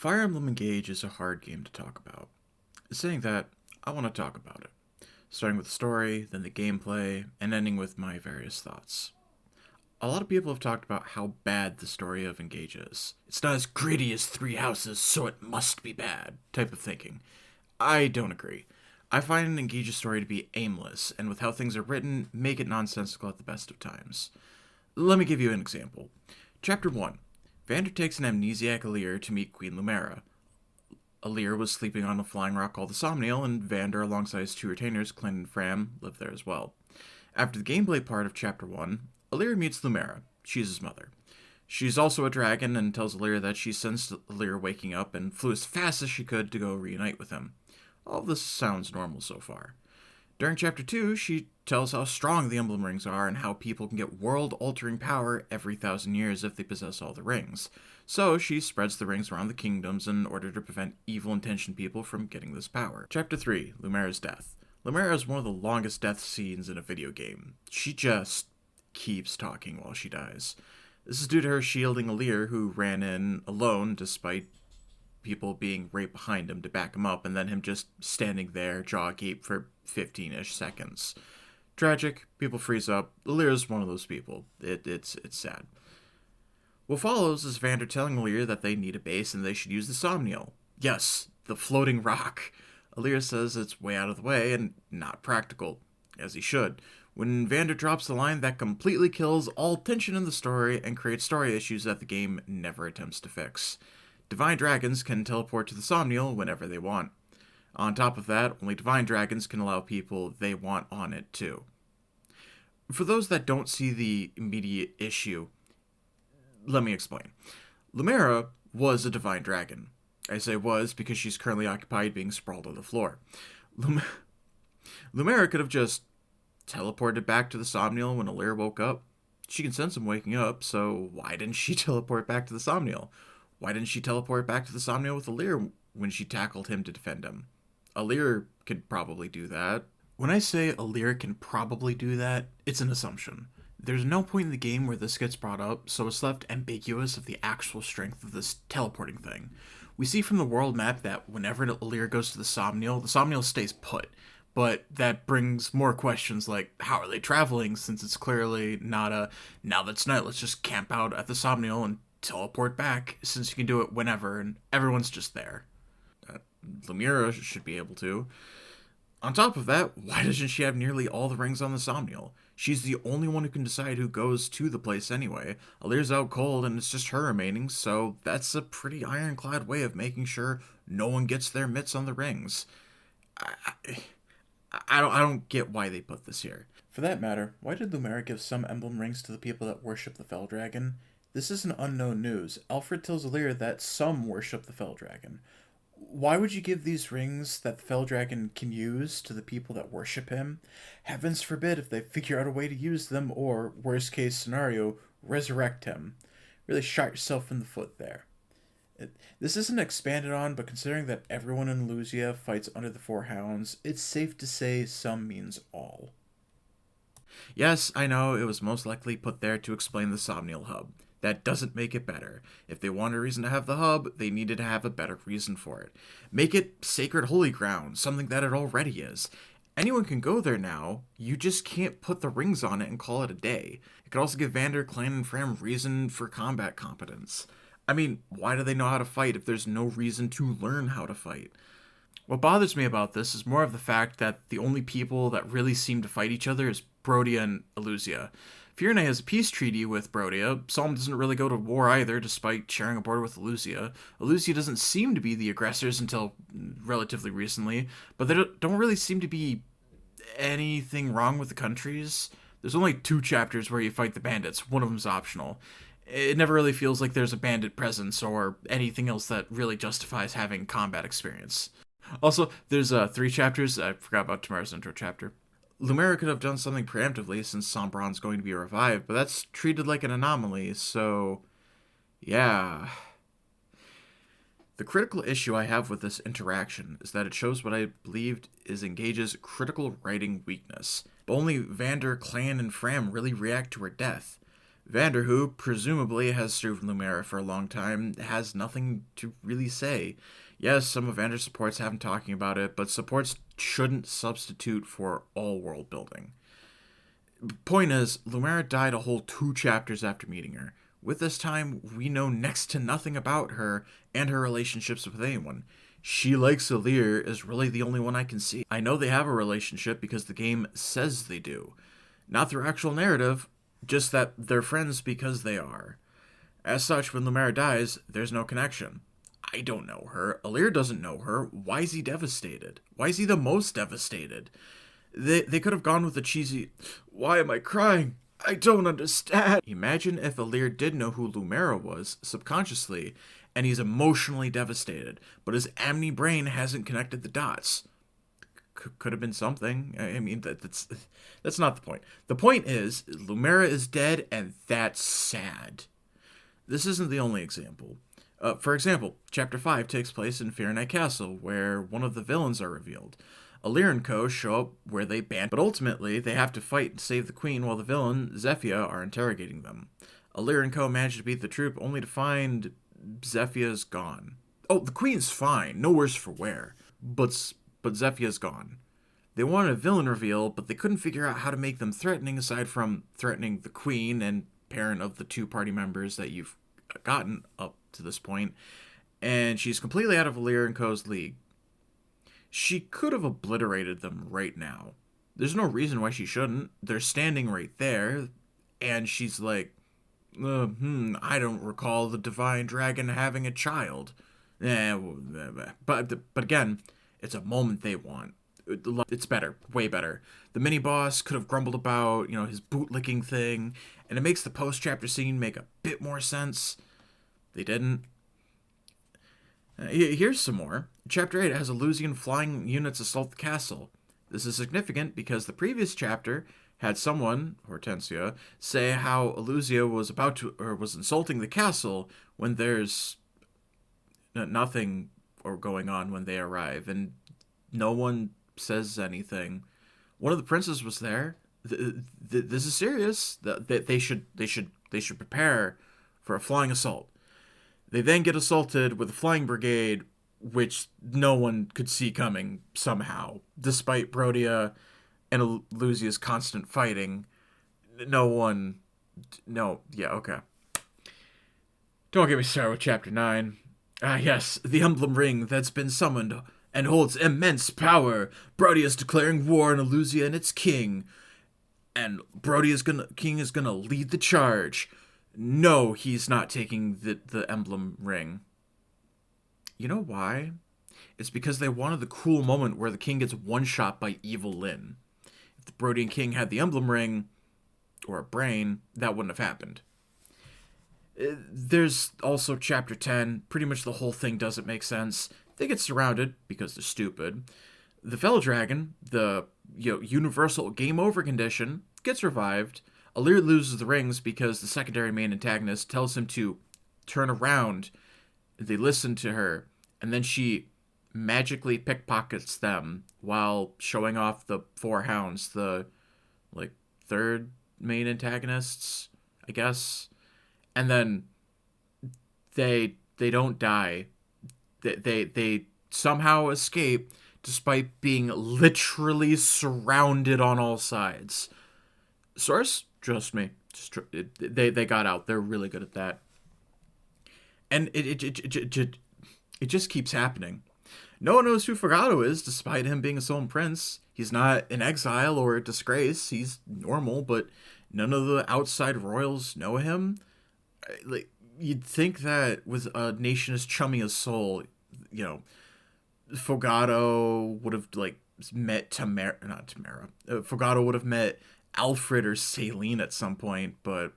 Fire Emblem Engage is a hard game to talk about. Saying that, I want to talk about it, starting with the story, then the gameplay, and ending with my various thoughts. A lot of people have talked about how bad the story of Engage is. It's not as gritty as Three Houses, so it must be bad, type of thinking. I don't agree. I find Engage's story to be aimless, and with how things are written, make it nonsensical at the best of times. Let me give you an example. Chapter 1. Vander takes an amnesiac Alir to meet Queen Lumera. Alir was sleeping on a flying rock called the Somniel, and Vander, alongside his two retainers, Clint and Fram, lived there as well. After the gameplay part of Chapter 1, Alir meets Lumera. She's his mother. She's also a dragon and tells Alir that she sensed Alir waking up and flew as fast as she could to go reunite with him. All of this sounds normal so far. During Chapter 2, she tells how strong the emblem rings are and how people can get world-altering power every 1,000 years if they possess all the rings. So she spreads the rings around the kingdoms in order to prevent evil-intentioned people from getting this power. Chapter 3, Lumera's death. Lumera is one of the longest death scenes in a video game. She just keeps talking while she dies. This is due to her shielding Alir, who ran in alone despite people being right behind him to back him up, and then him just standing there, jaw agape, for 15-ish seconds. Tragic, people freeze up. Alir is one of those people. It's sad. What follows is Vander telling Alir that they need a base and they should use the Somniel. Yes, the floating rock. Alir says it's way out of the way and not practical, as he should. When Vander drops the line, that completely kills all tension in the story and creates story issues that the game never attempts to fix. Divine dragons can teleport to the Somniel whenever they want. On top of that, only divine dragons can allow people they want on it too. For those that don't see the immediate issue, let me explain. Lumera was a divine dragon. I say was because she's currently occupied being sprawled on the floor. Lumera could have just teleported back to the Somniel when Alir woke up. She can sense him waking up, so why didn't she teleport back to the Somniel? Why didn't she teleport back to the Somniel with Alir when she tackled him to defend him? Alir could probably do that. When I say Alir can probably do that, it's an assumption. There's no point in the game where this gets brought up, so it's left ambiguous of the actual strength of this teleporting thing. We see from the world map that whenever Alir goes to the Somniel stays put. But that brings more questions like, how are they traveling, since it's clearly not a, now that's night, let's just camp out at the Somniel and teleport back, since you can do it whenever, and everyone's just there. Lumera should be able to. On top of that, why doesn't she have nearly all the rings on the Somniel? She's the only one who can decide who goes to the place anyway. Alir's out cold and it's just her remaining, so that's a pretty ironclad way of making sure no one gets their mitts on the rings. I don't get why they put this here. For that matter, why did Lumera give some emblem rings to the people that worship the Fell Dragon? This isn't unknown news. Alfred tells Alir that some worship the Fell Dragon. Why would you give these rings that the Fell Dragon can use to the people that worship him? Heavens forbid if they figure out a way to use them, or, worst case scenario, resurrect him. Really shot yourself in the foot there. This isn't expanded on, but considering that everyone in Lusia fights under the Four Hounds, it's safe to say some means all. Yes, I know it was most likely put there to explain the Somniel hub. That doesn't make it better. If they want a reason to have the hub, they needed to have a better reason for it. Make it sacred holy ground, something that it already is. Anyone can go there now, you just can't put the rings on it and call it a day. It could also give Vander, Clan, and Fram reason for combat competence. I mean, why do they know how to fight if there's no reason to learn how to fight? What bothers me about this is more of the fact that the only people that really seem to fight each other is Brodia and Elusia. Fiorne has a peace treaty with Brodia. Psalm doesn't really go to war either, despite sharing a border with Elusia. Elusia doesn't seem to be the aggressors until relatively recently, but there don't really seem to be anything wrong with the countries. There's only 2 chapters where you fight the bandits. One of them's optional. It never really feels like there's a bandit presence or anything else that really justifies having combat experience. Also, there's 3 chapters. I forgot about tomorrow's intro chapter. Lumera could have done something preemptively since Sombron's going to be revived, but that's treated like an anomaly, so yeah. The critical issue I have with this interaction is that it shows what I believed is Engage's critical writing weakness. But only Vander, Clan, and Fram really react to her death. Vander, who presumably has served Lumera for a long time, has nothing to really say. Yes, some of Vander's supports have him talking about it, but supports shouldn't substitute for all world building. Point is, Lumera died a whole 2 chapters after meeting her. With this time, we know next to nothing about her and her relationships with anyone. She likes Alir is really the only one I can see. I know they have a relationship because the game says they do. Not through actual narrative, just that they're friends because they are. As such, when Lumera dies, there's no connection. I don't know her. Alir doesn't know her. Why is he devastated? Why is he the most devastated? They could have gone with the cheesy, "Why am I crying? I don't understand." Imagine if Alir did know who Lumera was, subconsciously, and he's emotionally devastated, but his Amni brain hasn't connected the dots. Could have been something. I mean, that's not the point. The point is, Lumera is dead, and that's sad. This isn't the only example. For example, Chapter 5 takes place in Fahrenheit Castle, where one of the villains are revealed. Alir and Co. show up where they banned, but ultimately they have to fight and save the queen while the villain, Zephia, are interrogating them. Alir and Co. manage to beat the troop only to find Zephia's gone. Oh, the queen's fine, no worse for wear, but Zephia's gone. They wanted a villain reveal, but they couldn't figure out how to make them threatening aside from threatening the queen and parent of the 2 party members that you've gotten up to this point, and she's completely out of Alir and Co.'s league. She could have obliterated them right now. There's no reason why she shouldn't. They're standing right there, and she's like, I don't recall the divine dragon having a child. But again, it's a moment they want. It's better, way better. The mini boss could have grumbled about, his bootlicking thing, and it makes the post-chapter scene make a bit more sense. They didn't. Here's some more. Chapter 8 has Elusian flying units assault the castle. This is significant because the previous chapter had someone, Hortensia, say how Elusia was insulting the castle when there's nothing going on when they arrive, and no one says anything. One of the princes was there. This is serious. They should prepare for a flying assault. They then get assaulted with a flying brigade, which no one could see coming somehow, despite Brodia and Elusia's constant fighting. Okay. Don't get me started with Chapter 9. Yes, the emblem ring that's been summoned and holds immense power. Brodia is declaring war on Elusia and its king. And king is gonna lead the charge. No, he's not taking the emblem ring. You know why? It's because they wanted the cool moment where the king gets one-shot by Evil Lyn. If the Brodian king had the emblem ring, or a brain, that wouldn't have happened. There's also Chapter 10. Pretty much the whole thing doesn't make sense. They get surrounded, because they're stupid. The Fell Dragon, the universal game over condition, gets revived. Alir loses the rings because the secondary main antagonist tells him to turn around. They listen to her, and then she magically pickpockets them while showing off the 4 hounds, the third main antagonists, I guess. And then they don't die. They somehow escape despite being literally surrounded on all sides. Source? Trust me. They got out. They're really good at that. And it just keeps happening. No one knows who Fogado is, despite him being a Solan Prince. He's not in exile or a disgrace. He's normal, but none of the outside royals know him. You'd think that with a nation as chummy as Sol, Fogado would have met Tamara. Fogado would have met Alfred or Saline at some point, but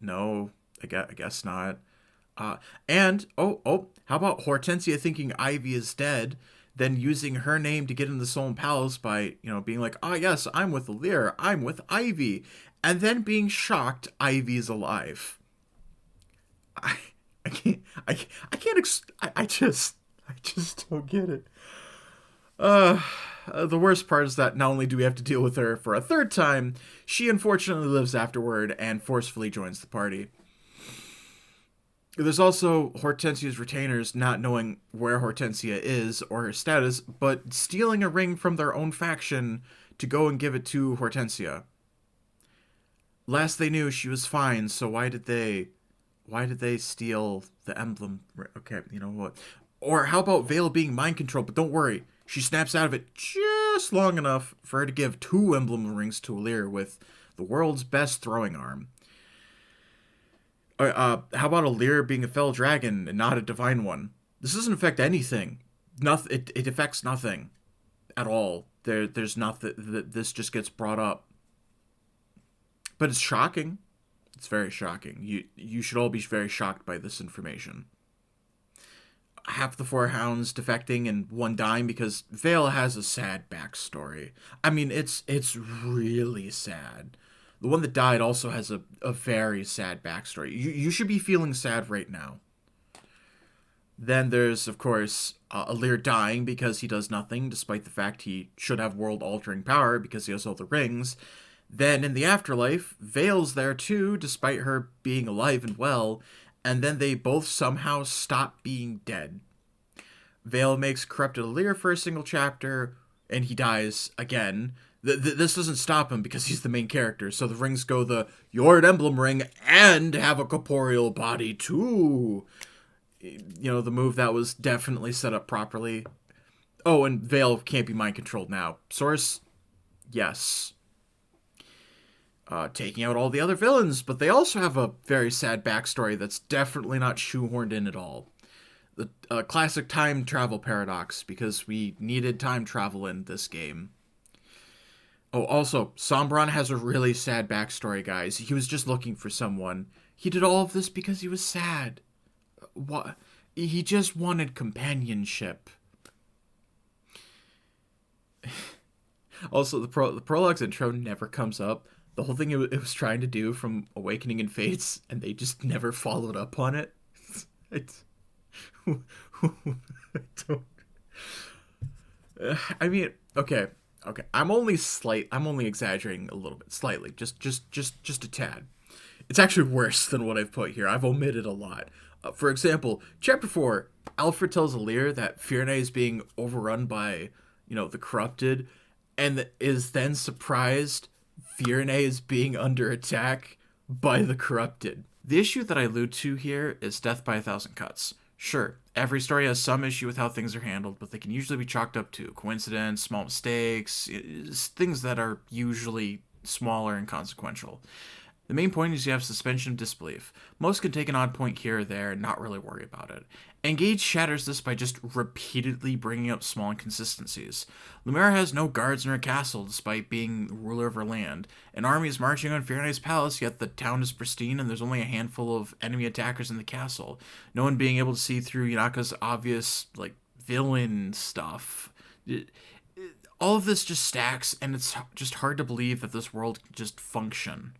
no, I guess not. And how about Hortensia thinking Ivy is dead, then using her name to get in the Solan Palace by being like, yes, I'm with Alir, I'm with Ivy, and then being shocked Ivy's alive. I just don't get it. The worst part is that not only do we have to deal with her for a third time, she unfortunately lives afterward and forcefully joins the party. There's also Hortensia's retainers not knowing where Hortensia is or her status, but stealing a ring from their own faction to go and give it to Hortensia. Last they knew, she was fine, so why did they steal the emblem? Okay, you know what? Or how about Vale being mind controlled? But don't worry, she snaps out of it just long enough for her to give 2 emblem rings to Alir with the world's best throwing arm. How about Alir being a fell dragon and not a divine one? This doesn't affect anything. It affects nothing at all. There's nothing that this just gets brought up. But it's shocking. It's very shocking. You should all be very shocked by this information. Half the 4 hounds defecting and 1 dying because Vale has a sad backstory. I mean, it's really sad. The one that died also has a very sad backstory. You should be feeling sad right now. Then there's, of course, Alir dying because he does nothing, despite the fact he should have world-altering power because he has all the rings. Then in the afterlife, Vale's there too, despite her being alive and well, and then they both somehow stop being dead. Vale makes corrupted Alir for a single chapter, and he dies again. This doesn't stop him because he's the main character, so the rings go the Yord Emblem Ring and have a corporeal body too. You know, the move that was definitely set up properly. Oh, and Vale can't be mind controlled now. Source? Yes. Taking out all the other villains, but they also have a very sad backstory that's definitely not shoehorned in at all. The classic time travel paradox, because we needed time travel in this game. Oh, also, Sombron has a really sad backstory, guys. He was just looking for someone. He did all of this because he was sad. What? He just wanted companionship. Also, the prologue's intro never comes up. The whole thing it was trying to do from Awakening and Fates, and they just never followed up on it. I mean, okay. I'm only exaggerating a little bit, slightly, just a tad. It's actually worse than what I've put here. I've omitted a lot. For example, Chapter 4, Alfred tells Alir that Fiorne is being overrun by, the corrupted, and is then surprised Fiorne is being under attack by the corrupted. The issue that I allude to here is death by 1,000 cuts. Sure, every story has some issue with how things are handled, but they can usually be chalked up to coincidence, small mistakes, things that are usually smaller and consequential. The main point is you have suspension of disbelief. Most can take an odd point here or there and not really worry about it. Engage shatters this by just repeatedly bringing up small inconsistencies. Lumera has no guards in her castle despite being ruler of her land. An army is marching on Fiorne's palace, yet the town is pristine and there's only a handful of enemy attackers in the castle. No one being able to see through Yanaka's obvious, villain stuff. All of this just stacks, and it's just hard to believe that this world can just function.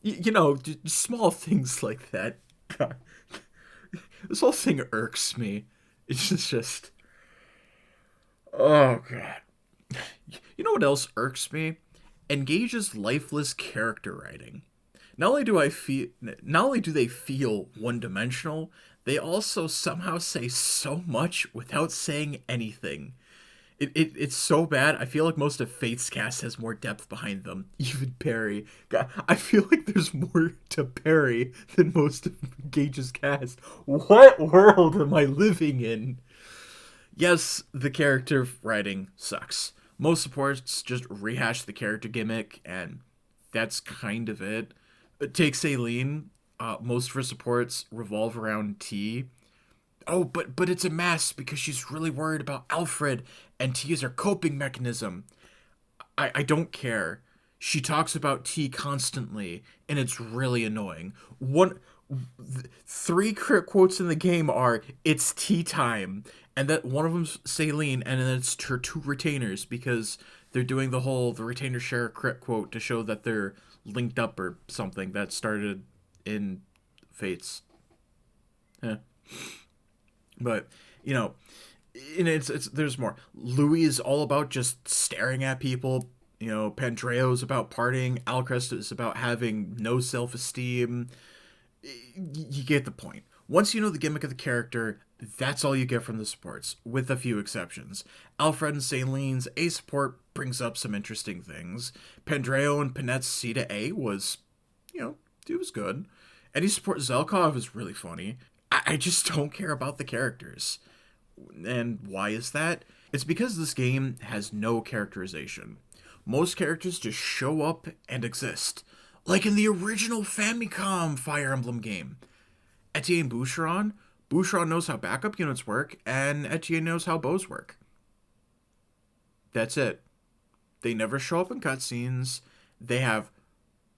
Just small things like that. God. This whole thing irks me. It's just... Oh, God. You know what else irks me? Engage's lifeless character writing. Not only do they feel one-dimensional, they also somehow say so much without saying anything. It's so bad. I feel like most of Fate's cast has more depth behind them. Even Perry. God, I feel like there's more to Perry than most of Engage's cast. What world am I living in? Yes, the character writing sucks. Most supports just rehash the character gimmick, and that's kind of it. Take Saline. Most of her supports revolve around T. Oh, but it's a mess because she's really worried about Alfred, and T is her coping mechanism. I don't care. She talks about T constantly, and it's really annoying. 3 crit quotes in the game are, "It's tea time," and that one of them's Saline, and then it's her 2 retainers, because they're doing the retainer share crit quote to show that they're linked up or something that started in Fates. Yeah. But, And it's there's more. Louis is all about just staring at people. Pandreo's about partying. Alcrest is about having no self-esteem. You get the point. Once you know the gimmick of the character, that's all you get from the supports, with a few exceptions. Alfred and Salin's A support brings up some interesting things. Pandreo and Panette's C to A was, it was good. Any support Zelkov is really funny. I just don't care about the characters. And why is that? It's because this game has no characterization. Most characters just show up and exist. Like in the original Famicom Fire Emblem game. Etienne Boucheron? Boucheron knows how backup units work, and Etienne knows how bows work. That's it. They never show up in cutscenes. They have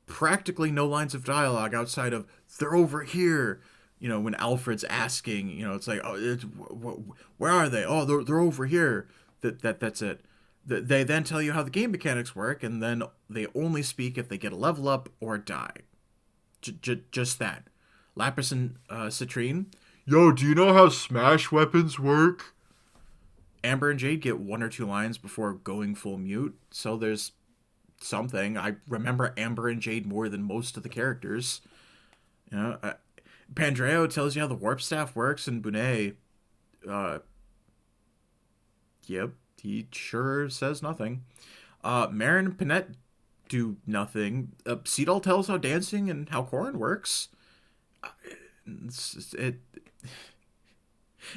practically no lines of dialogue outside of, they're over here. When Alfred's asking, it's like, oh, where are they? Oh, they're over here. That's it. They then tell you how the game mechanics work, and then they only speak if they get a level up or die. Just that. Lapis and Citrine. Yo, do you know how smash weapons work? Amber and Jade get one or two lines before going full mute, so there's something. I remember Amber and Jade more than most of the characters. Pandreo tells you how the warp staff works, and Bunet, yep, he sure says nothing. Marin and Panette do nothing. Seedal tells how dancing and how Corrin works.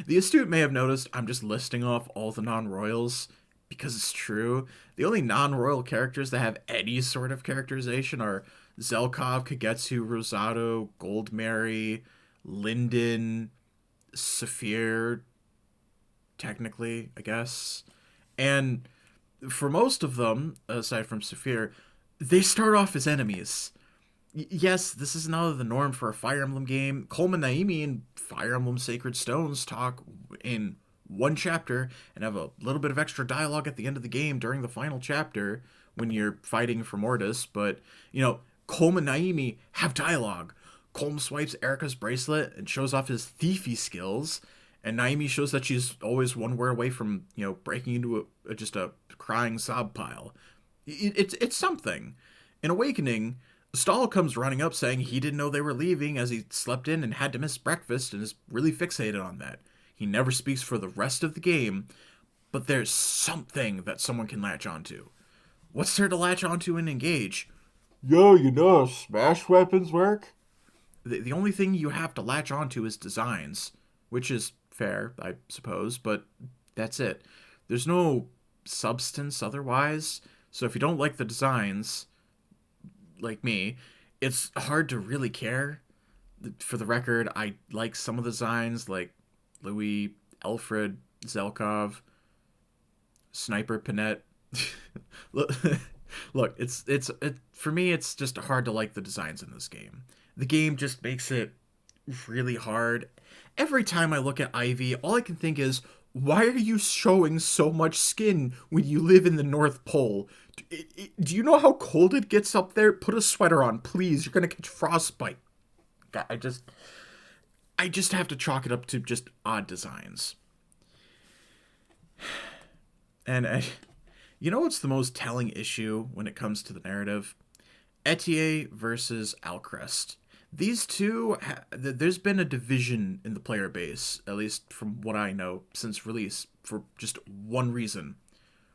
The astute may have noticed I'm just listing off all the non-royals because it's true. The only non-royal characters that have any sort of characterization are Zelkov, Kagetsu, Rosado, Goldmary, Linden, Saphir, technically, I guess. And for most of them, aside from Saphir, they start off as enemies. Yes, this is now the norm for a Fire Emblem game. Coleman Naimi and Fire Emblem Sacred Stones talk in one chapter and have a little bit of extra dialogue at the end of the game during the final chapter when you're fighting for Mortis. But, Coleman Naimi have dialogue. Colm swipes Erica's bracelet and shows off his thiefy skills, and Naimi shows that she's always one word away from, breaking into just a crying sob pile. It's something. In Awakening, Stahl comes running up saying he didn't know they were leaving as he slept in and had to miss breakfast and is really fixated on that. He never speaks for the rest of the game, but there's something that someone can latch onto. What's there to latch onto in Engage? Yo, how smash weapons work? The only thing you have to latch onto is designs, which is fair, I suppose, but that's it. There's no substance otherwise, so if you don't like the designs, like me, it's hard to really care. For the record, I like some of the designs, like Louis, Alfred, Zelkov, Sniper Panette. Look, it's for me, it's just hard to like the designs in this game. The game just makes it really hard. Every time I look at Ivy, all I can think is, why are you showing so much skin when you live in the North Pole? Do you know how cold it gets up there? Put a sweater on, please. You're gonna catch frostbite. I just have to chalk it up to just odd designs. And what's the most telling issue when it comes to the narrative? Etienne versus Alcrest. These two, there's been a division in the player base, at least from what I know, since release, for just one reason.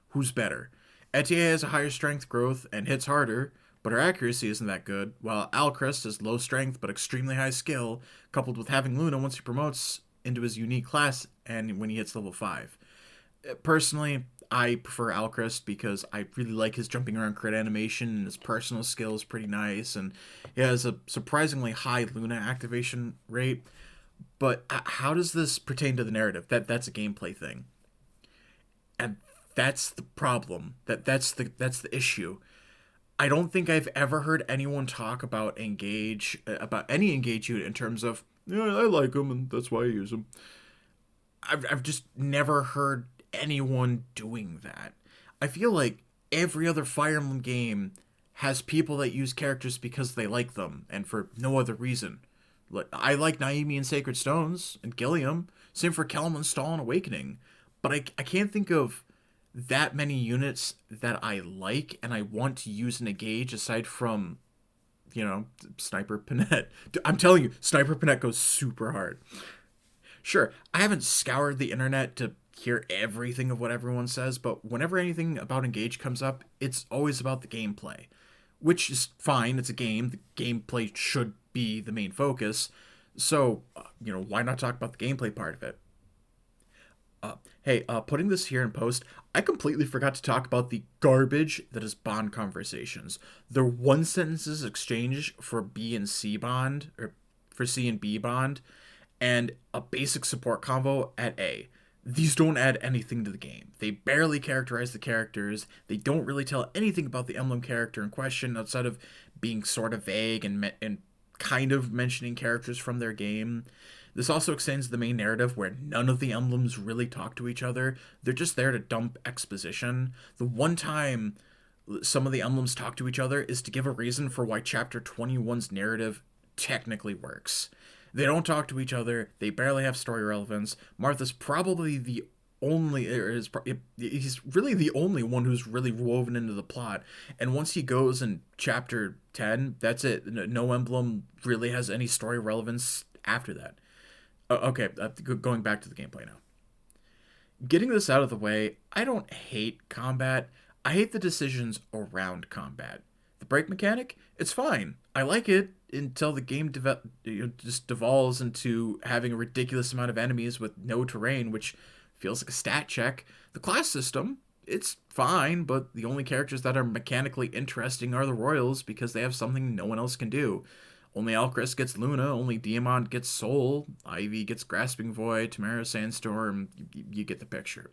Who's better? Etienne has a higher strength growth and hits harder, but her accuracy isn't that good, while Alcrest has low strength but extremely high skill, coupled with having Luna once he promotes into his unique class and when he hits level 5. Personally, I prefer Alcrest because I really like his jumping around crit animation, and his personal skill is pretty nice, and he has a surprisingly high Luna activation rate. But how does this pertain to the narrative? That's a gameplay thing. And that's the problem. That's the issue. I don't think I've ever heard anyone talk about any Engage unit in terms of, yeah, I like him and that's why I use him. I've just never heard anyone doing that. I feel like every other Fire Emblem game has people that use characters because they like them and for no other reason. I like Naimi in Sacred Stones and Gilliam. Same for Kelm and Stahl in Awakening. but I can't think of that many units that I like and I want to use in Engage aside from, Sniper Panette. I'm telling you, Sniper Panette goes super hard. Sure, I haven't scoured the internet to hear everything of what everyone says, but whenever anything about Engage comes up, it's always about the gameplay, which is fine. It's a game. The gameplay should be the main focus. So, why not talk about the gameplay part of it? Hey, putting this here in post, I completely forgot to talk about the garbage that is bond conversations. They're one sentences exchange for B and C bond, or for C and B bond, and a basic support convo at A. These don't add anything to the game. They barely characterize the characters. They don't really tell anything about the emblem character in question outside of being sort of vague and kind of mentioning characters from their game. This also extends the main narrative where none of the emblems really talk to each other. They're just there to dump exposition. The one time some of the emblems talk to each other is to give a reason for why Chapter 21's narrative technically works. They don't talk to each other. They barely have story relevance. Martha's probably the only, he's really the only one who's really woven into the plot. And once he goes in Chapter 10, that's it. No emblem really has any story relevance after that. Okay, going back to the gameplay now. Getting this out of the way, I don't hate combat. I hate the decisions around combat. The break mechanic, it's fine. I like it until the game just devolves into having a ridiculous amount of enemies with no terrain, which feels like a stat check. The class system, it's fine, but the only characters that are mechanically interesting are the Royals because they have something no one else can do. Only Alcrest gets Luna, only Diamond gets Soul, Ivy gets Grasping Void, Tamara Sandstorm, you get the picture.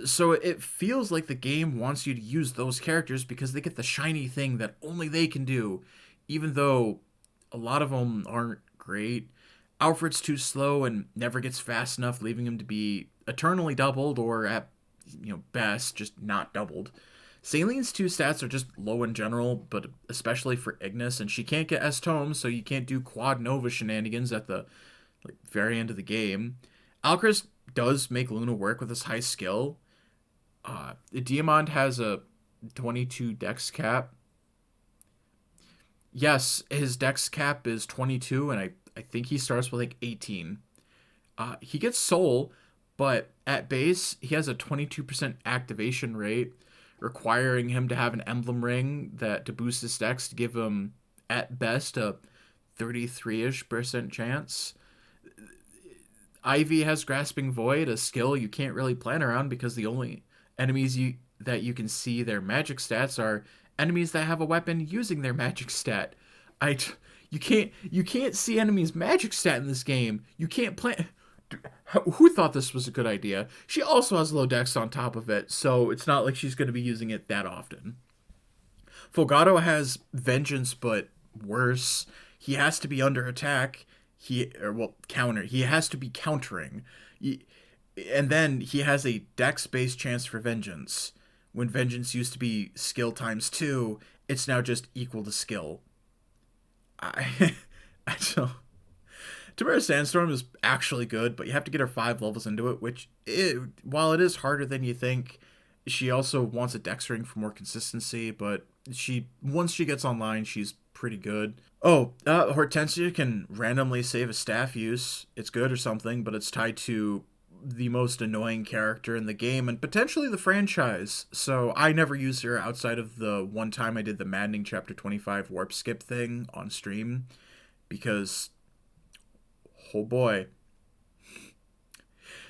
So it feels like the game wants you to use those characters because they get the shiny thing that only they can do, even though a lot of them aren't great. Alfred's too slow and never gets fast enough, leaving him to be eternally doubled or at best just not doubled. Saline's 2 stats are just low in general, but especially for Ignis, and she can't get S-Tome, so you can't do Quad Nova shenanigans at the very end of the game. Alcrest does make Luna work with his high skill. Diamond has a 22 dex cap. Yes, his dex cap is 22, and I think he starts with 18. He gets Soul, but at base, he has a 22% activation rate, requiring him to have an emblem ring to boost his dex to give him, at best, a 33-ish% chance. Ivy has Grasping Void, a skill you can't really plan around because the only enemies that you can see their magic stats are enemies that have a weapon using their magic stat. You can't see enemies' magic stat in this game. You can't plan. Who thought this was a good idea? She also has low dex on top of it, so it's not like she's going to be using it that often. Fogado has Vengeance, but worse. He has to be under attack. Counter. He has to be countering. And then he has a dex-based chance for Vengeance. When Vengeance used to be skill times 2, it's now just equal to skill. I don't... Tamara Sandstorm is actually good, but you have to get her 5 levels into it, while it is harder than you think, she also wants a dex ring for more consistency, but once she gets online, she's pretty good. Hortensia can randomly save a staff use. It's good or something, but it's tied to the most annoying character in the game and potentially the franchise, so I never used her outside of the one time I did the maddening Chapter 25 warp skip thing on stream, because... oh boy.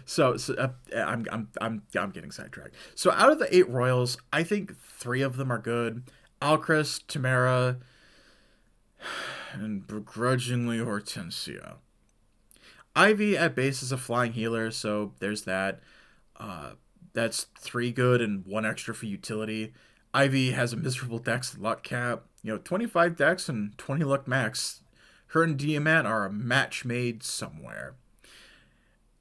So I'm getting sidetracked. So out of the 8 Royals, I think 3 of them are good. Alcrest, Tamara, and begrudgingly Hortensia. Ivy at base is a flying healer, so there's that. That's 3 good and 1 extra for utility. Ivy has a miserable dex and luck cap. 25 dex and 20 luck max. Her and Diamant are a match made somewhere.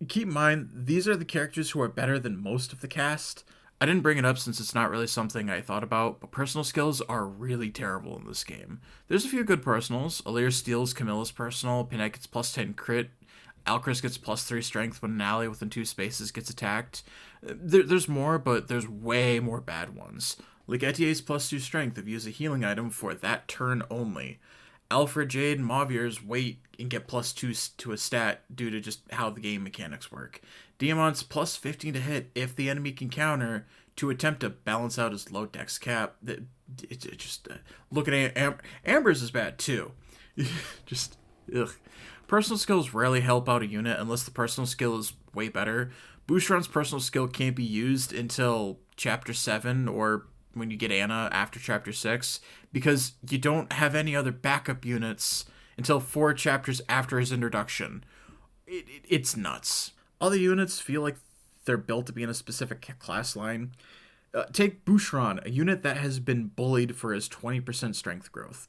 Keep in mind, these are the characters who are better than most of the cast. I didn't bring it up since it's not really something I thought about, but personal skills are really terrible in this game. There's a few good personals. Alir steals Camilla's personal, Pinette gets plus 10 crit. Alcris gets +3 strength when an ally within 2 spaces gets attacked. There's more, but there's way more bad ones. Like Etier's +2 strength if you use a healing item for that turn only. Alfred, Jade, and Mauvir's wait and get +2 to a stat due to just how the game mechanics work. Diamant's +15 to hit if the enemy can counter to attempt to balance out his low dex cap. Look at Amber's is bad too. Just ugh. Personal skills rarely help out a unit unless the personal skill is way better. Boucheron's personal skill can't be used until Chapter 7 or when you get Anna after Chapter 6 because you don't have any other backup units until 4 chapters after his introduction. It's nuts. Other units feel like they're built to be in a specific class line. Take Boucheron, a unit that has been bullied for his 20% strength growth.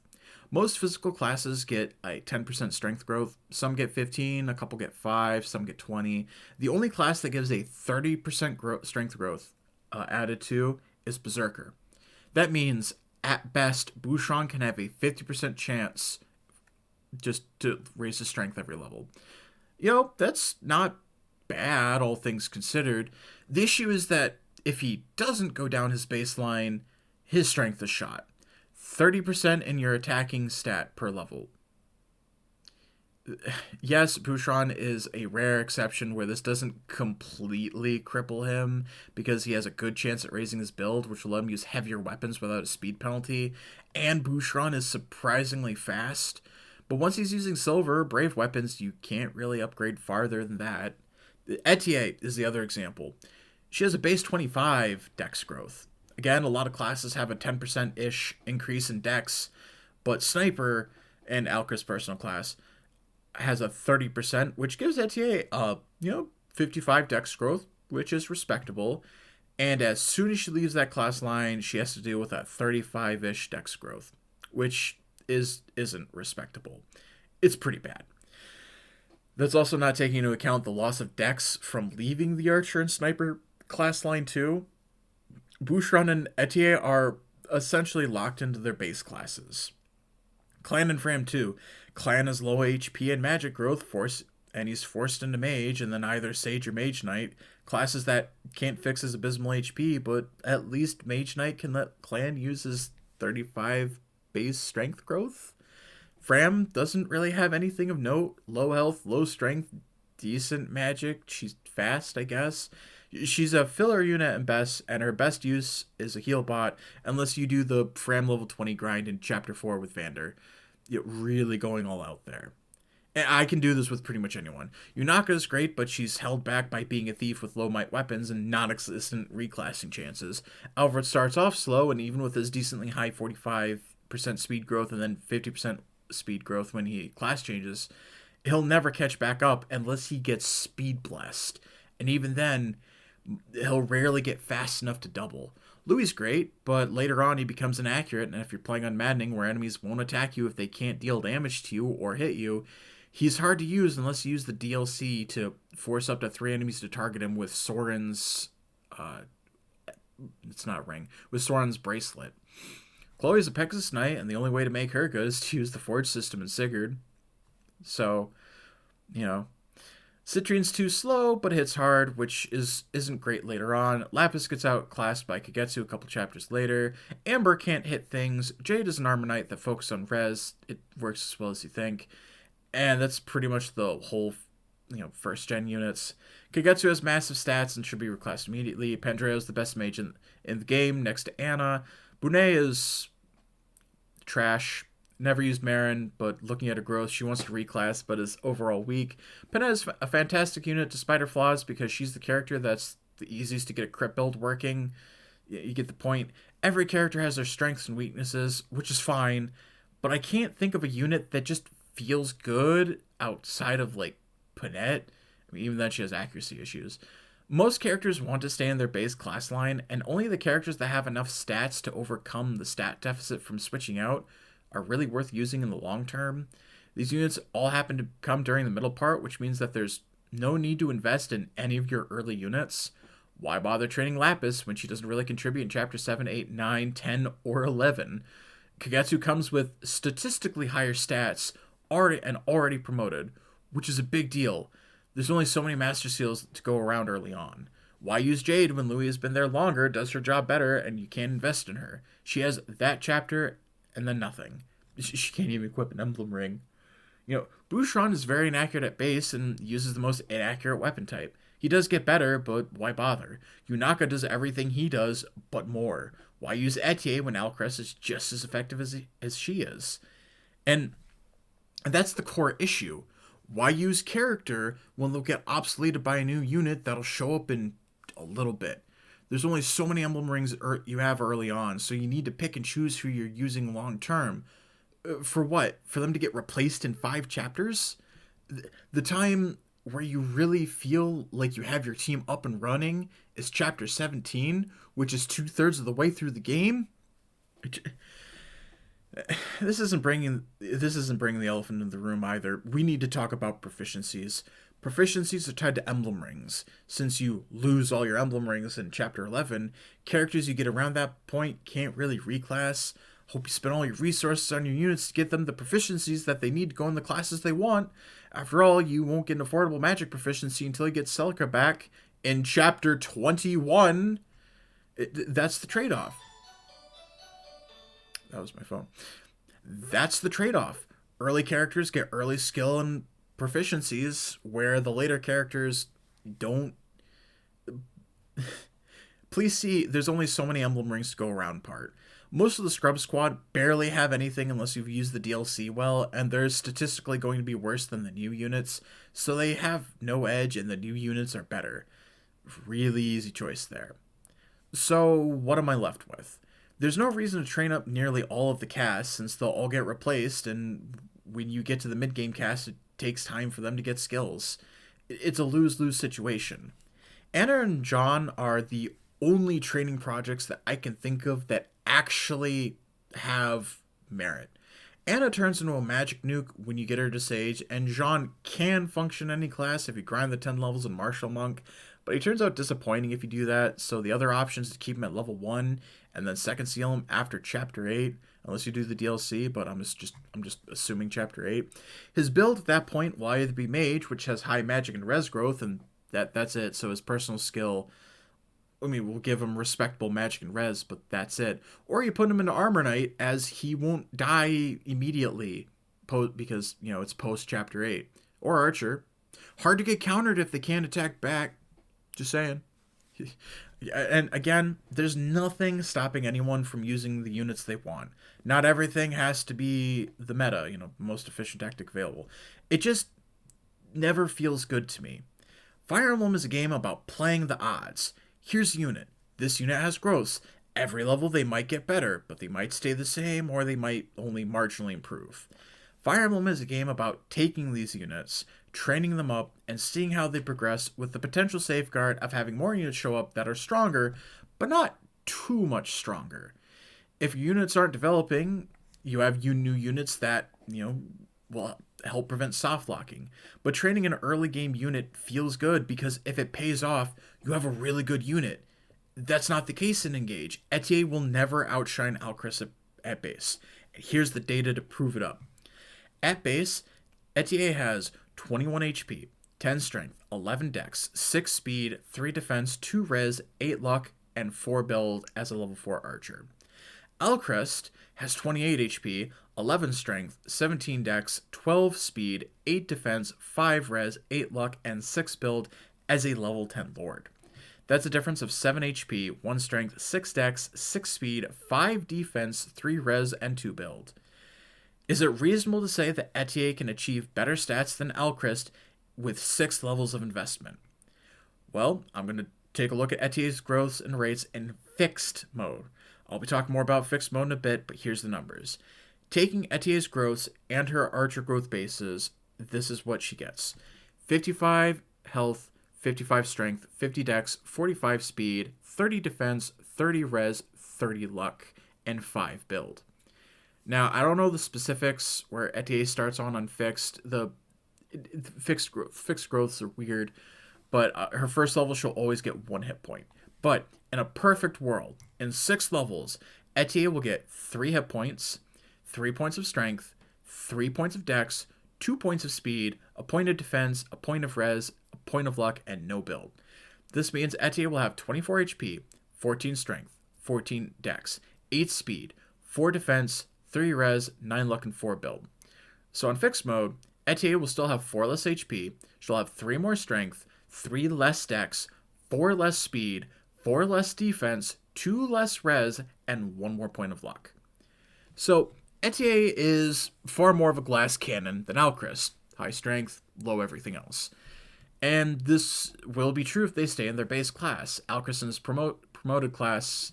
Most physical classes get a 10% strength growth. Some get 15, a couple get 5, some get 20. The only class that gives a 30% strength growth added to is Berserker. That means, at best, Boucheron can have a 50% chance just to raise his strength every level. That's not bad, all things considered. The issue is that if he doesn't go down his baseline, his strength is shot. 30% in your attacking stat per level. Yes, Boucheron is a rare exception where this doesn't completely cripple him because he has a good chance at raising his build, which will let him use heavier weapons without a speed penalty, and Boucheron is surprisingly fast. But once he's using silver, brave weapons, you can't really upgrade farther than that. Etier is the other example. She has a base 25 dex growth. Again, a lot of classes have a 10%-ish increase in dex, but Sniper and Alcris personal class has a 30%, which gives Etier 55 dex growth, which is respectable. And as soon as she leaves that class line, she has to deal with that 35-ish dex growth, which isn't respectable. It's pretty bad. That's also not taking into account the loss of dex from leaving the Archer and Sniper class line too. Boucheron and Etier are essentially locked into their base classes. Clan and Fram too. Clan has low HP and magic growth, and he's forced into Mage, and then either Sage or Mage Knight. Classes that can't fix his abysmal HP, but at least Mage Knight can let Clan use his 35 base strength growth. Fram doesn't really have anything of note. Low health, low strength, decent magic. She's fast, I guess. She's a filler unit at best, and her best use is a heal bot, unless you do the Fram level 20 grind in Chapter 4 with Vander. You're really going all out there. And I can do this with pretty much anyone. Yunaka is great, but she's held back by being a thief with low might weapons and non-existent reclassing chances. Alfred starts off slow, and even with his decently high 45% speed growth and then 50% speed growth when he class changes, he'll never catch back up unless he gets speed blessed. And even then, he'll rarely get fast enough to double. Louis is great, but later on he becomes inaccurate, and if you're playing on Maddening where enemies won't attack you if they can't deal damage to you or hit you, he's hard to use unless you use the DLC to force up to 3 enemies to target him with Soren's it's not a ring, with Soren's bracelet. Chloe's a Pegasus Knight, and the only way to make her good is to use the Forge system in Sigurd. So, Citrine's too slow, but hits hard, which isn't great later on. Lapis gets outclassed by Kagetsu a couple chapters later. Amber can't hit things. Jade is an Armor Knight that focuses on res. It works as well as you think. And that's pretty much the whole, first gen units. Kagetsu has massive stats and should be reclassed immediately. Pendreo is the best mage in the game, next to Anna. Bonet is trash. Never used Marin, but looking at her growth, she wants to reclass, but is overall weak. Penna is a fantastic unit despite her flaws because she's the character that's the easiest to get a crit build working. You get the point. Every character has their strengths and weaknesses, which is fine, but I can't think of a unit that just feels good outside of, Panette. Even then she has accuracy issues. Most characters want to stay in their base class line, and only the characters that have enough stats to overcome the stat deficit from switching out are really worth using in the long term. These units all happen to come during the middle part, which means that there's no need to invest in any of your early units. Why bother training Lapis when she doesn't really contribute in Chapter 7, 8, 9, 10, or 11? Kagetsu comes with statistically higher stats already promoted, which is a big deal. There's only so many Master Seals to go around early on. Why use Jade when Louis has been there longer, does her job better, and you can't invest in her? She has that chapter and then nothing. She can't even equip an emblem ring. Bouchon is very inaccurate at base and uses the most inaccurate weapon type. He does get better, but why bother? Yunaka does everything he does, but more. Why use Etier when Alcrest is just as effective as she is? And that's the core issue. Why use character when they'll get obsoleted by a new unit that'll show up in a little bit? There's only so many emblem rings you have early on, so you need to pick and choose who you're using long term. For what? For them to get replaced in 5 chapters? The time where you really feel like you have your team up and running is chapter 17, which is 2/3 of the way through the game. This isn't bringing the elephant in the room either. We need to talk about proficiencies. Proficiencies are tied to emblem rings. Since you lose all your emblem rings in chapter 11, characters you get around that point can't really reclass. Hope you spend all your resources on your units to get them the proficiencies that they need to go in the classes they want. After all, you won't get an affordable magic proficiency until you get Celica back in chapter 21. That's the trade-off. That was my phone. That's the trade-off. Early characters get early skill and proficiencies, where the later characters don't. Please see, there's only so many emblem rings to go around part. Most of the Scrub Squad barely have anything unless you've used the DLC well, and they're statistically going to be worse than the new units, so they have no edge and the new units are better. Really easy choice there. So what am I left with? There's no reason to train up nearly all of the cast, since they'll all get replaced, and when you get to the mid-game cast, it takes time for them to get skills. It's a lose-lose situation. Anna and John are the only training projects that I can think of that actually have merit. Anna turns into a magic nuke when you get her to Sage, and Jean can function any class if you grind the 10 levels in Martial Monk, but he turns out disappointing if you do that, so the other option is to keep him at level 1, and then second seal him after Chapter 8, unless you do the DLC, but I'm just assuming Chapter 8. His build at that point will either be Mage, which has high magic and res growth, and that's it, so his personal skill, we'll give him respectable magic and res, but that's it. Or you put him into Armor Knight, as he won't die immediately, because, it's post-Chapter 8. Or Archer. Hard to get countered if they can't attack back. Just saying. And again, there's nothing stopping anyone from using the units they want. Not everything has to be the meta, most efficient tactic available. It just never feels good to me. Fire Emblem is a game about playing the odds. Here's a unit. This unit has growths. Every level they might get better, but they might stay the same, or they might only marginally improve. Fire Emblem is a game about taking these units, training them up, and seeing how they progress, with the potential safeguard of having more units show up that are stronger, but not too much stronger. If units aren't developing, you have new units that, will help prevent soft locking. But training an early game unit feels good because if it pays off, you have a really good unit. That's not the case in Engage. Etier will never outshine Alcrest at base. And here's the data to prove it up. At base, Etier has 21 HP, 10 strength, 11 dex, 6 speed, 3 defense, 2 res, 8 luck, and 4 build as a level 4 archer. Alcrest has 28 HP, 11 strength, 17 dex, 12 speed, 8 defense, 5 res, 8 luck, and 6 build as a level 10 lord. That's a difference of 7 HP, 1 strength, 6 dex, 6 speed, 5 defense, 3 res, and 2 build. Is it reasonable to say that Etier can achieve better stats than Alcrest with 6 levels of investment? Well, I'm going to take a look at Etier's growths and rates in fixed mode. I'll be talking more about fixed mode in a bit, but here's the numbers. Taking Etier's growths and her archer growth bases, this is what she gets. 55 health, 55 strength, 50 dex, 45 speed, 30 defense, 30 res, 30 luck, and 5 build. Now, I don't know the specifics where Etier starts on unfixed. The fixed growths are weird, but her first level she'll always get 1 hit point. But in a perfect world, in 6 levels, Etier will get 3 hit points, 3 points of strength, 3 points of dex, 2 points of speed, a point of defense, a point of res, point of luck, and no build. This means Etienne will have 24 HP, 14 strength, 14 dex, 8 speed, 4 defense, 3 res, 9 luck, and 4 build. So on fixed mode, Etienne will still have 4 less HP, she'll have 3 more strength, 3 less dex, 4 less speed, 4 less defense, 2 less res, and 1 more point of luck. So Etienne is far more of a glass cannon than Alchrist. High strength, low everything else. And this will be true if they stay in their base class. Alchrist's promoted class,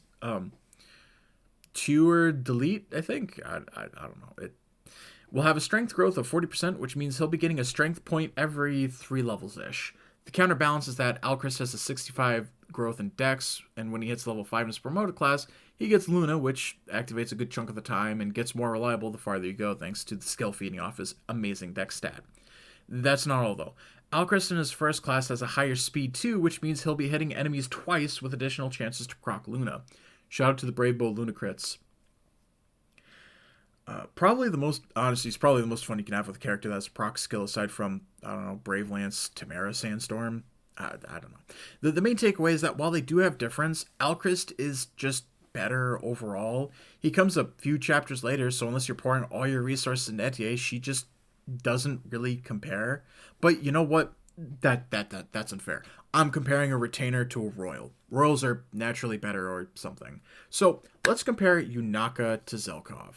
Cure Delete, I think? I don't know. It will have a strength growth of 40%, which means he'll be getting a strength point every 3 levels-ish. The counterbalance is that Alchrist has a 65 growth in dex, and when he hits level 5 in his promoted class, he gets Luna, which activates a good chunk of the time and gets more reliable the farther you go, thanks to the skill feeding off his amazing dex stat. That's not all, though. Alchrist in his first class has a higher speed too, which means he'll be hitting enemies twice with additional chances to proc Luna. Shout out to the Brave Bow Luna crits. He's probably the most fun you can have with a character that has a proc skill aside from, Brave Lance, Tamara Sandstorm. I don't know. The main takeaway is that while they do have difference, Alchrist is just better overall. He comes a few chapters later, so unless you're pouring all your resources into Etienne, she just doesn't really compare. But you know what? That's unfair. I'm comparing a retainer to a royal. Royals are naturally better or something. So let's compare Yunaka to Zelkov.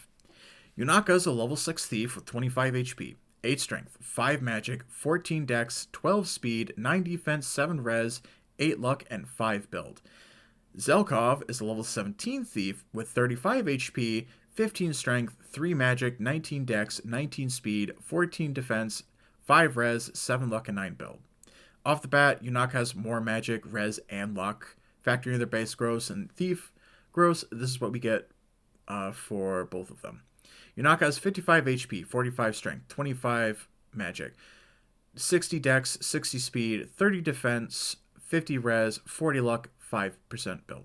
Yunaka is a level 6 thief with 25 HP, 8 strength, 5 magic, 14 dex, 12 speed, 9 defense, 7 res, 8 luck, and 5 build. Zelkov is a level 17 thief with 35 HP, 15 strength, 3 magic, 19 dex, 19 speed, 14 defense, 5 res, 7 luck, and 9 build. Off the bat, Yunaka has more magic, res, and luck. Factoring in their base gross and thief gross, this is what we get for both of them. Yunaka has 55 HP, 45 strength, 25 magic, 60 dex, 60 speed, 30 defense, 50 res, 40 luck, 5% build.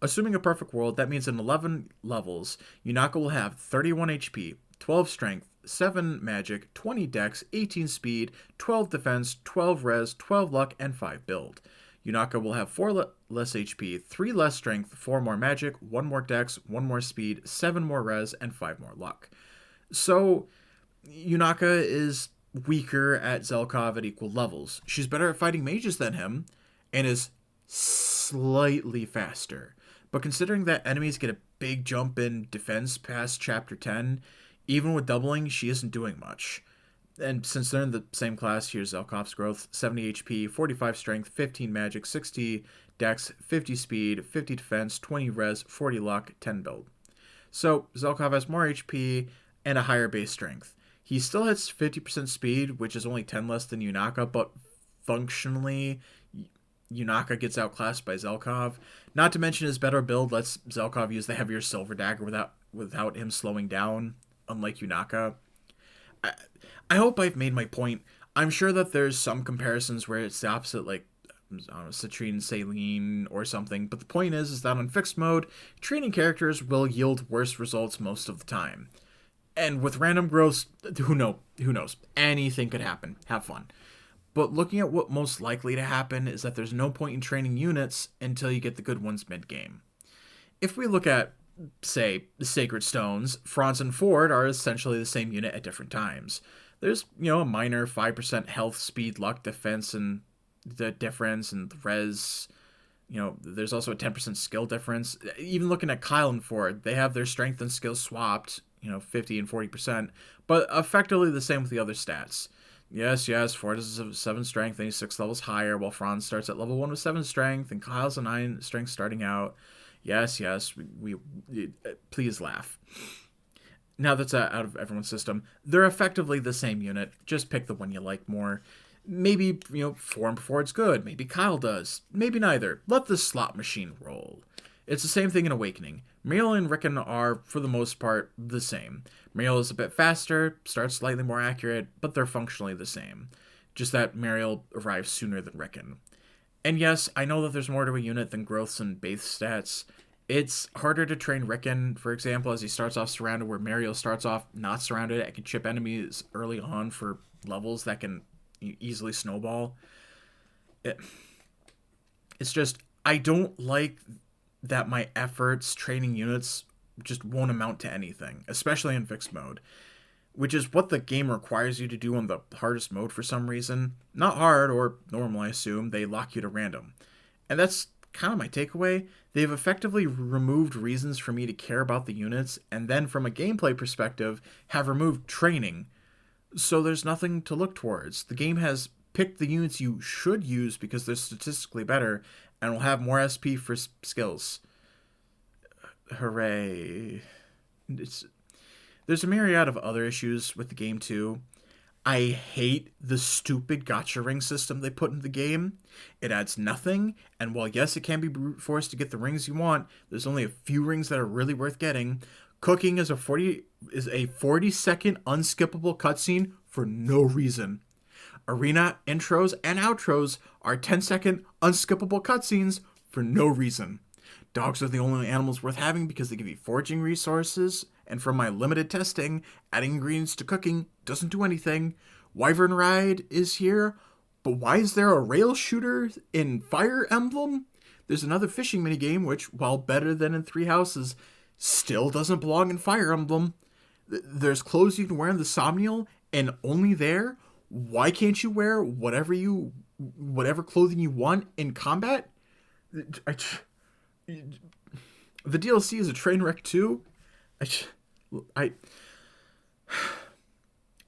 Assuming a perfect world, that means in 11 levels, Yunaka will have 31 HP, 12 strength, 7 magic, 20 dex, 18 speed, 12 defense, 12 res, 12 luck, and 5 build. Yunaka will have 4 less HP, 3 less strength, 4 more magic, 1 more dex, 1 more speed, 7 more res, and 5 more luck. So, Yunaka is weaker at Zelkov at equal levels. She's better at fighting mages than him, and is slightly faster. But considering that enemies get a big jump in defense past Chapter 10, even with doubling, she isn't doing much. And since they're in the same class, here's Zelkov's growth: 70 HP, 45 strength, 15 magic, 60 dex, 50 speed, 50 defense, 20 res, 40 luck, 10 build. So Zelkov has more HP and a higher base strength. He still hits 50% speed, which is only 10 less than Yunaka, but functionally, Yunaka gets outclassed by Zelkov. Not to mention his better build lets Zelkov use the heavier silver dagger without him slowing down, unlike Yunaka. I hope I've made my point. I'm sure that there's some comparisons where it's the opposite, like, I don't know, Citrine, Saline, or something, but the point is that on fixed mode, training characters will yield worse results most of the time. And with random growths, who knows? Anything could happen. Have fun. But looking at what most likely to happen is that there's no point in training units until you get the good ones mid-game. If we look at, say, the Sacred Stones, Franz and Ford are essentially the same unit at different times. There's, a minor 5% health, speed, luck, defense, and the difference, and the res. There's also a 10% skill difference. Even looking at Kyle and Ford, they have their strength and skill swapped, 50 and 40%, but effectively the same with the other stats. Yes, Ford is a 7 strength and he's 6 levels higher, while Franz starts at level 1 with 7 strength, and Kyle's a 9 strength starting out. Yes, we please laugh. Now that's out of everyone's system, they're effectively the same unit. Just pick the one you like more. Maybe, Form Ford's good. Maybe Kyle does. Maybe neither. Let the slot machine roll. It's the same thing in Awakening. Muriel and Rickon are, for the most part, the same. Muriel is a bit faster, starts slightly more accurate, but they're functionally the same. Just that Muriel arrives sooner than Rickon. And yes, I know that there's more to a unit than growths and base stats. It's harder to train Rickon, for example, as he starts off surrounded, where Muriel starts off not surrounded. It can chip enemies early on for levels that can easily snowball. It, it's just, I don't like that my efforts training units just won't amount to anything, especially in fixed mode, which is what the game requires you to do on the hardest mode for some reason. Not hard or normal, I assume. They lock you to random. And that's kind of my takeaway. They've effectively removed reasons for me to care about the units, and then from a gameplay perspective, have removed training. So there's nothing to look towards. The game has picked the units you should use because they're statistically better and will have more SP for skills. Hooray. It's, there's a myriad of other issues with the game too. I hate the stupid gotcha ring system they put in the game. It adds nothing, and while yes, it can be brute force to get the rings you want, there's only a few rings that are really worth getting. Cooking is a 40-second unskippable cutscene for no reason. Arena intros and outros are 10-second unskippable cutscenes for no reason. Dogs are the only animals worth having because they give you foraging resources, and from my limited testing, adding ingredients to cooking doesn't do anything. Wyvern Ride is here, but why is there a rail shooter in Fire Emblem? There's another fishing minigame, which, while better than in Three Houses, still doesn't belong in Fire Emblem. There's clothes you can wear in the Somnial, and only there. Why can't you wear whatever clothing you want in combat? The DLC is a train wreck too. I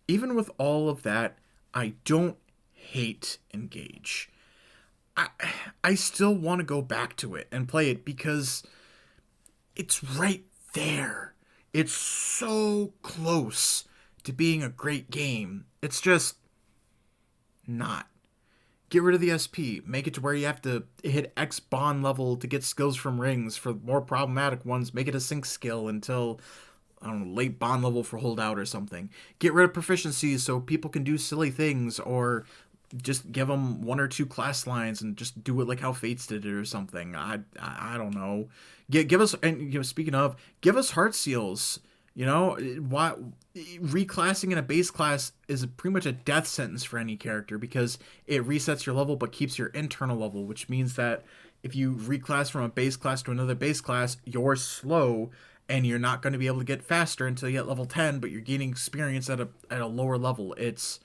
even with all of that, I don't hate Engage. I still want to go back to it and play it because it's right there. It's so close to being a great game. It's just not. Get rid of the SP. Make it to where you have to hit X bond level to get skills from rings. For more problematic ones, make it a sync skill until, I don't know, late bond level for holdout or something. Get rid of proficiencies so people can do silly things, or just give them one or two class lines and just do it like how Fates did it or something. I don't know. Give us, and speaking of, give us heart seals. Why reclassing in a base class is pretty much a death sentence for any character because it resets your level but keeps your internal level, which means that if you reclass from a base class to another base class, you're slow and you're not going to be able to get faster until you get level 10, but you're gaining experience at a lower level. It's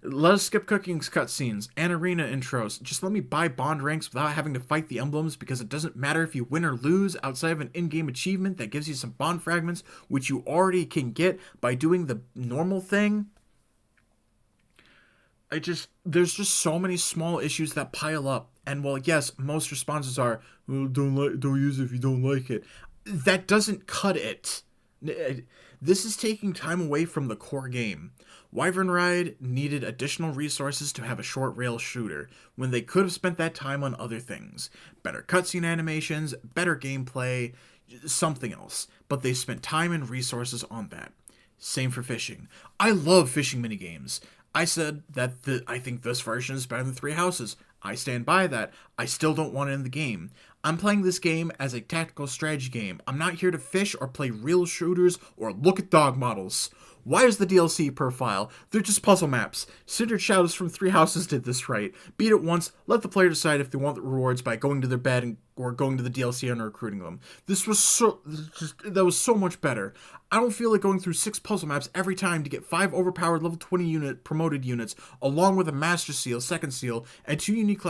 let us skip cooking's cutscenes and arena intros. Just let me buy bond ranks without having to fight the emblems, because it doesn't matter if you win or lose outside of an in-game achievement that gives you some bond fragments, which you already can get by doing the normal thing. There's just so many small issues that pile up. And while yes, most responses are, well, don't use it if you don't like it, that doesn't cut it. This is taking time away from the core game. Wyvern Ride needed additional resources to have a short rail shooter, when they could have spent that time on other things. Better cutscene animations, better gameplay, something else. But they spent time and resources on that. Same for fishing. I love fishing minigames. I said that I think this version is better than Three Houses. I stand by that. I still don't want it in the game. I'm playing this game as a tactical strategy game. I'm not here to fish or play real shooters or look at dog models. Why is the DLC per file? They're just puzzle maps. Cindered Shadows from Three Houses did this right. Beat it once, let the player decide if they want the rewards by going to their bed or going to the DLC and recruiting them. That was so much better. I don't feel like going through 6 puzzle maps every time to get 5 overpowered level 20 promoted units, along with a Master Seal, Second Seal, and 2 unique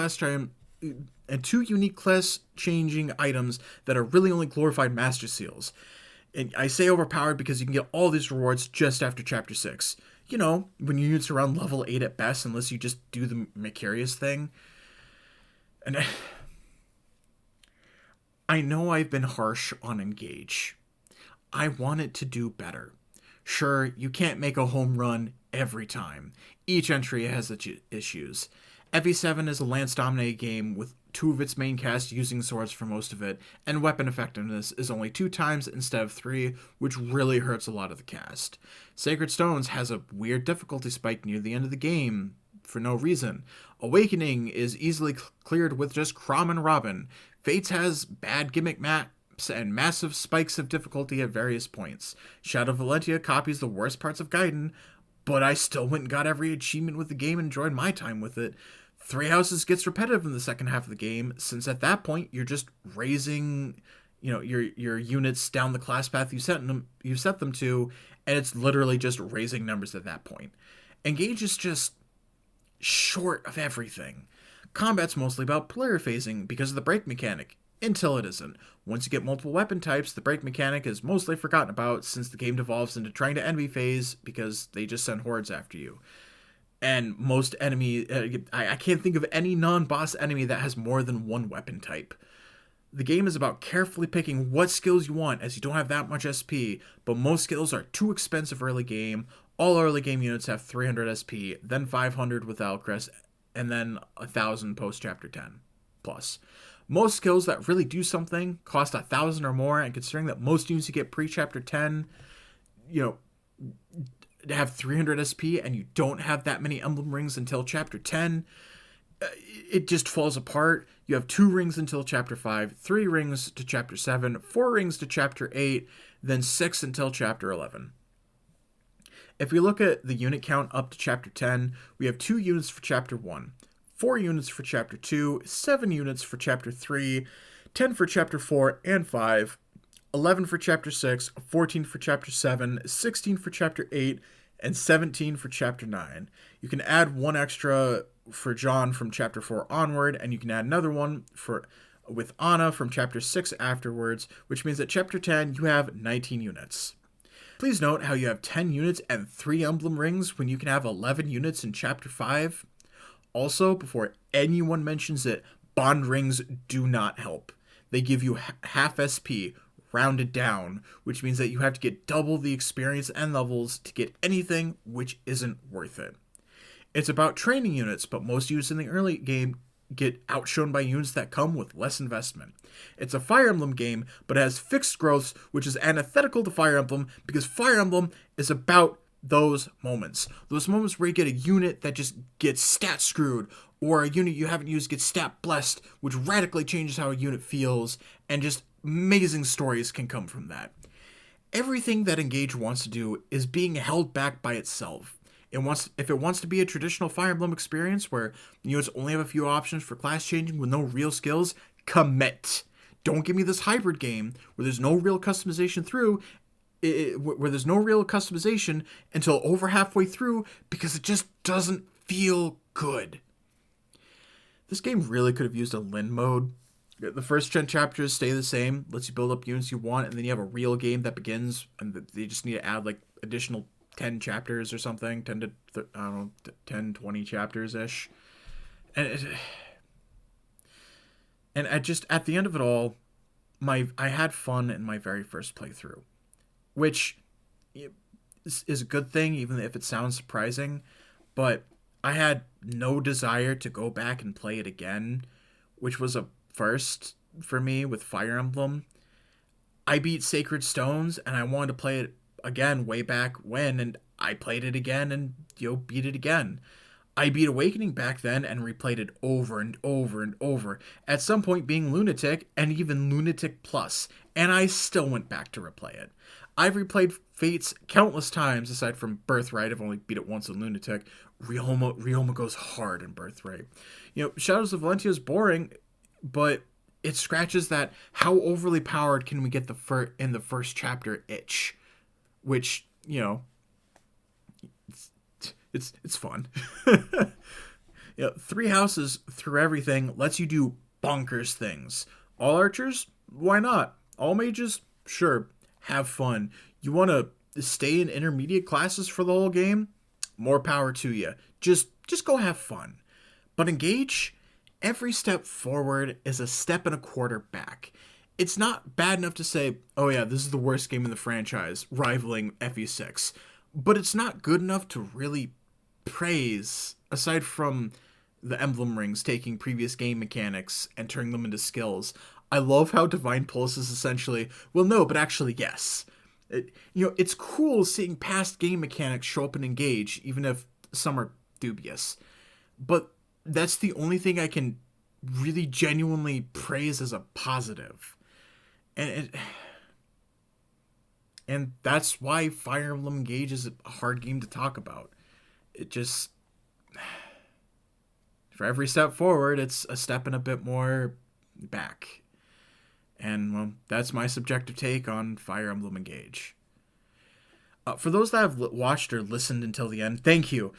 class changing items that are really only glorified Master Seals. And I say overpowered because you can get all these rewards just after Chapter 6. When your units are around level 8 at best, unless you just do the Macarius thing. And I know I've been harsh on Engage. I want it to do better. Sure, you can't make a home run every time. Each entry has its issues. FE7 is a lance-dominated game with 2 of its main cast using swords for most of it, and weapon effectiveness is only 2 times instead of 3, which really hurts a lot of the cast. Sacred Stones has a weird difficulty spike near the end of the game, for no reason. Awakening is easily cleared with just Crom and Robin. Fates has bad gimmick maps and massive spikes of difficulty at various points. Shadow Valentia copies the worst parts of Gaiden, but I still went and got every achievement with the game and enjoyed my time with it. Three Houses gets repetitive in the second half of the game, since at that point you're just raising, your units down the class path you set them to, and it's literally just raising numbers at that point. Engage is just short of everything. Combat's mostly about player phasing because of the break mechanic, until it isn't. Once you get multiple weapon types, the break mechanic is mostly forgotten about, since the game devolves into trying to enemy phase because they just send hordes after you. And most enemy, I can't think of any non-boss enemy that has more than one weapon type. The game is about carefully picking what skills you want, as you don't have that much SP, but most skills are too expensive early game. All early game units have 300 SP, then 500 with Alcrest, and then 1,000 post Chapter 10 plus. Most skills that really do something cost 1,000 or more, and considering that most units you get pre-Chapter 10, have 300 SP, and you don't have that many emblem rings until Chapter 10, it just falls apart. You have 2 rings until Chapter 5, 3 rings to Chapter 7, 4 rings to Chapter 8, then 6 until Chapter 11. If we look at the unit count up to Chapter 10, we have 2 units for Chapter 1, 4 units for Chapter 2, 7 units for Chapter 3, 10 for Chapter 4 and 5, 11 for Chapter 6, 14 for Chapter 7, 16 for Chapter 8, and 17 for Chapter 9. You can add 1 extra for John from Chapter 4 onward, and you can add another one with Anna from Chapter 6 afterwards, which means that Chapter 10 you have 19 units. Please note how you have 10 units and 3 emblem rings when you can have 11 units in Chapter 5. Also, before anyone mentions it, bond rings do not help. They give you half SP, rounded down, which means that you have to get double the experience and levels to get anything, which isn't worth it. It's about training units, but most units in the early game get outshone by units that come with less investment. It's a Fire Emblem game, but it has fixed growths, which is antithetical to Fire Emblem, because Fire Emblem is about those moments where you get a unit that just gets stat screwed, or a unit you haven't used gets stat blessed, which radically changes how a unit feels, and just amazing stories can come from that. Everything that Engage wants to do is being held back by itself. If it wants to be a traditional Fire Emblem experience where units only have a few options for class changing with no real skills, commit. Don't give me this hybrid game where there's no real customization until over halfway through, because it just doesn't feel good. This game really could have used a Lin mode. The first 10 chapters stay the same, lets you build up units you want, and then you have a real game that begins, and they just need to add like additional 10 chapters or something, 10, 20 chapters-ish. And at the end of it all, I had fun in my very first playthrough, which is a good thing, even if it sounds surprising, but I had no desire to go back and play it again, which was a first for me with Fire Emblem. I beat Sacred Stones, and I wanted to play it again way back when, and I played it again and beat it again. I beat Awakening back then and replayed it over and over and over, at some point being Lunatic and even Lunatic Plus, and I still went back to replay it. I've replayed Fates countless times, aside from Birthright. I've only beat it once in Lunatic. Ryoma goes hard in Birthright. Shadows of Valentia is boring, but it scratches that how overly powered can we get in the first chapter itch, which, it's fun. Three Houses through everything lets you do bonkers things. All archers? Why not? All mages? Sure. Have fun. You want to stay in intermediate classes for the whole game? More power to you. Just go have fun. But Engage, every step forward is a step and a quarter back. It's not bad enough to say, oh yeah, this is the worst game in the franchise, rivaling FE6. But it's not good enough to really praise, aside from the emblem rings taking previous game mechanics and turning them into skills. I love how Divine Pulse is essentially, well, no, but actually, yes. It's cool seeing past game mechanics show up and Engage, even if some are dubious. But that's the only thing I can really genuinely praise as a positive. And And that's why Fire Emblem Engage is a hard game to talk about. It just, for every step forward, it's a step and a bit more back. And, well, that's my subjective take on Fire Emblem Engage. For those that have watched or listened until the end, thank you.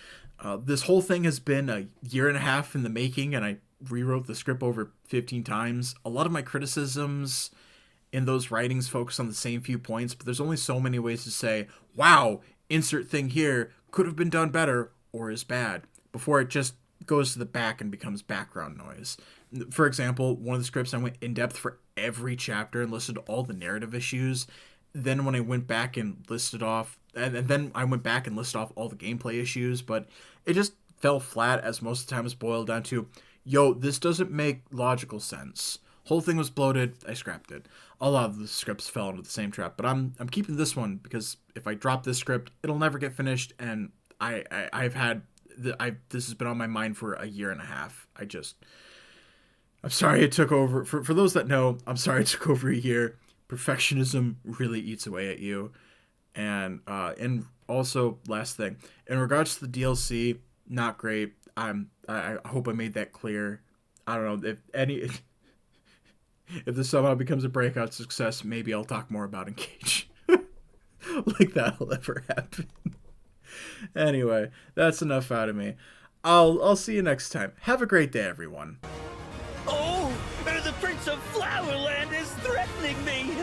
This whole thing has been a year and a half in the making, and I rewrote the script over 15 times. A lot of my criticisms in those writings focus on the same few points, but there's only so many ways to say, wow, insert thing here could have been done better or is bad, before it just goes to the back and becomes background noise. For example, one of the scripts I went in depth for every chapter and listed all the narrative issues. Then when I went back and listed off, and then I went back and listed off all the gameplay issues, but it just fell flat, as most of the time was boiled down to, yo, this doesn't make logical sense. Whole thing was bloated. I scrapped it. A lot of the scripts fell into the same trap, but I'm keeping this one because if I drop this script, it'll never get finished, and I've had this has been on my mind for a year and a half. I'm sorry it took over. For those that know, I'm sorry it took over a year. Perfectionism really eats away at you. And also, last thing, in regards to the DLC, not great. I hope I made that clear. I don't know if this somehow becomes a breakout success, maybe I'll talk more about Engage. Like that'll ever happen. Anyway, that's enough out of me. I'll see you next time. Have a great day, everyone. Oh, the Prince of Flowerland is threatening me!